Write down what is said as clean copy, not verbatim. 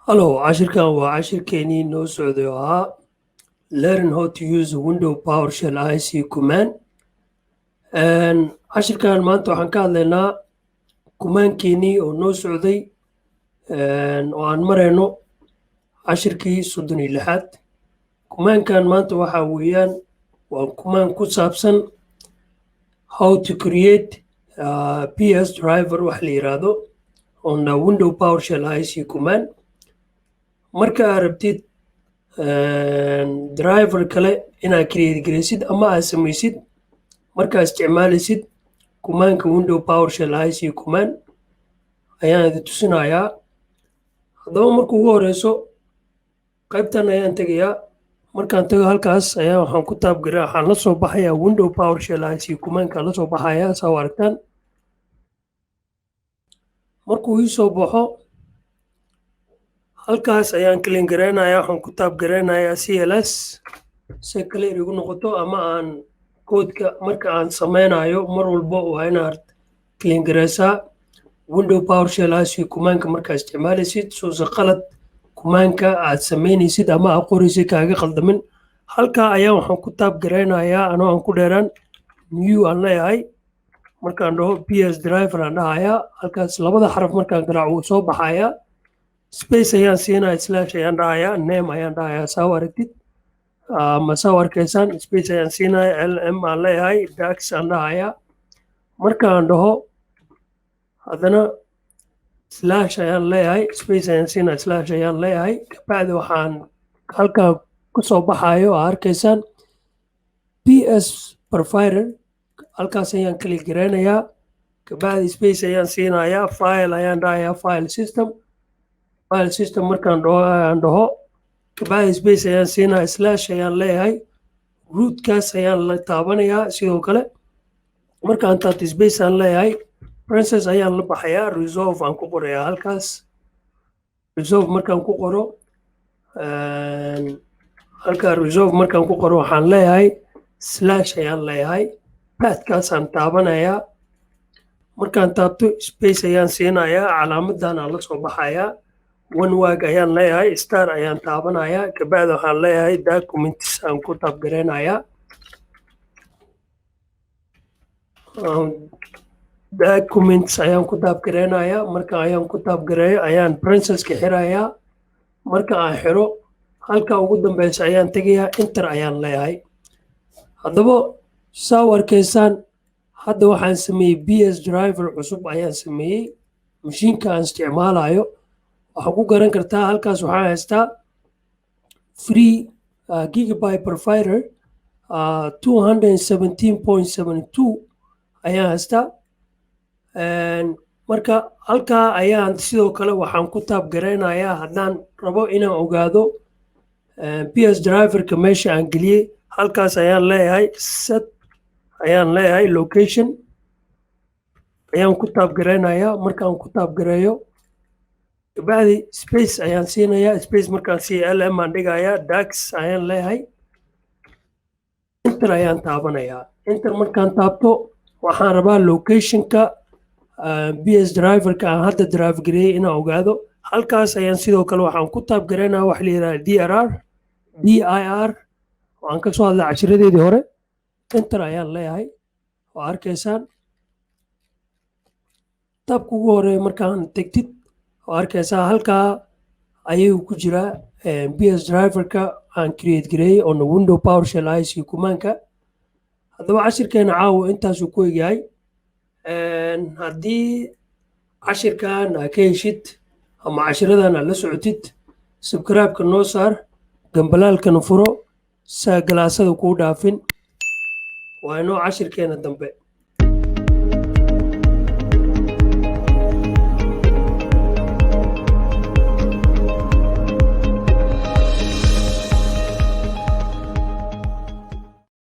Hello, Cashirkan waa cashirkeenii noo socday oo ahaa Learn how to use Windows PowerShell ISE command. Cashirkan maanta waxaan ka hadlaynaa kumaankeenii oo noo socday oo aan marayno cashirkii 36. Kumaankan maanta waxa weeyaan waa kumaan ku saabsan how to create PS driver wax la yiraahdo on the Windows PowerShell ISE command. Marka aad rabtid driver kale inaad create garaysid ama aad samaysid markaa isticmaalaysid kumaanka Windows PowerShell ISE command ayaan idin tusinayaa. Haddaba marka ugu horeyso qaybtan ayaan tegayaa. Markaan tago halkaas ayaa waxaan la soo baxayaa Windows PowerShell ISE commandka la soo baxayaa saa aragtaan. Markuu ii soo baxo halkaas ayaan clean gareynayaa, waxaan ku taab gareynayaa CLS si kale igu noqoto ama aan koodka marka aan sameynayo mar walba waa inaad clean gareysaa Windows PowerShell ISE commandka markaa isticmaalaysid soo qalad kumaanka aad sameynaysid ama aad qoraysid kaaga qaldamin. Halkaa ayaa waxaan ku taab gareynayaa anoo aan ku dheeraan new aan leeyahay. Markaan dhaho PS driver aan dhahayaa halkaas labada xaraf markaan garaaco wuu soo baxayaa. Space ayaan siinayaa slash ayaan dhahayaa name ayaan dhahayaa saa aragtid ama saa arkaysaan space ayaan siinayaa LM aan leeyahay dax aan dhahayaa. Markaan dhaho haddana slash ayaan leeyahay space ayaan siinayaa slash ayaan leeyahay kabacdi waxaan halkaa ku soo baxayo arkaysaan PS provider halkaas ayaan click gareynayaa kabacdi space ayaan siinayaa file ayaan dhahayaa file system markaan dhaho kabacdi space ayaan siinayaa slash ayaan leeyahay rootkaas ayaan la taabanayaa. Sidoo kale markaan taabto space aan leeyahay princess ayaan la baxayaa resolve aan ku qorayaa halkaas resolve markaan ku qoro halkaa resolve markaan ku qoro waxaan leeyahay slash ayaan leeyahay pathkaasaan taabanayaa. Markaan taabto space ayaan siinayaa calaamadan aan la soo baxayaa one wag ayaan leeyahay star ayaan taabanayaa kabacdi waxaan leeyahay documents aan ku taab gareynayaa documents ayaan ku taab gareynayaa. Marka ayaan ku taab gareeyo ayaan princesska xirayaa. Marka aan xiro halka ugu dambeysa ayaan tegayaa enter ayaan leeyahay. Haddaba saa arkaysaan hadda waxaan sameeyey PS driver cusub ayaan sameeyey mashiinka aan isticmaalayo. Waxaa ku garan kartaa halkaas waxaan haystaa free gigabyte provider 217.72 ayaan haystaa. Marka halkaa ayaan sidoo kale waxaan ku taab gareynayaa haddaan rabo inaan ogaado PS driverka meesha aan geliyey halkaas ayaan leeyahay set ayaan leeyahay location ayaan ku taab gareynayaa. Markaan ku taab gareeyo kabacdi space ayaan siinayaa space markaan siiyo LM aan dhigayaa dax ayaan leeyahay enter ayaan taabanayaa. Enter markaan taabto waxaan rabaa locationka PS driverka aan hadda drive gareeyey inaan ogaado. Halkaas ayaan sidoo kale waxaan ku taab gareynayaa wax la yiraahdo dir waan ka soo hadlay cashiradeedii hore enter ayaan leeyahay oo arkaysaan tabka ugu horeeya markaan tegtid oo arkaysaa halkaa ayuu ku jiraa PS driverka aan create gareeyey on Windows PowerShell ISE commandka. Haddaba cashirkeena caawa intaasuu ku egyahay. Haddii cashirkan aad ka heshid ama cashiradan aad la socotid subscribe-ka noo saar gambalaalkana furo saa galaasada kuu dhaafin waa inoo cashirkeena dambe.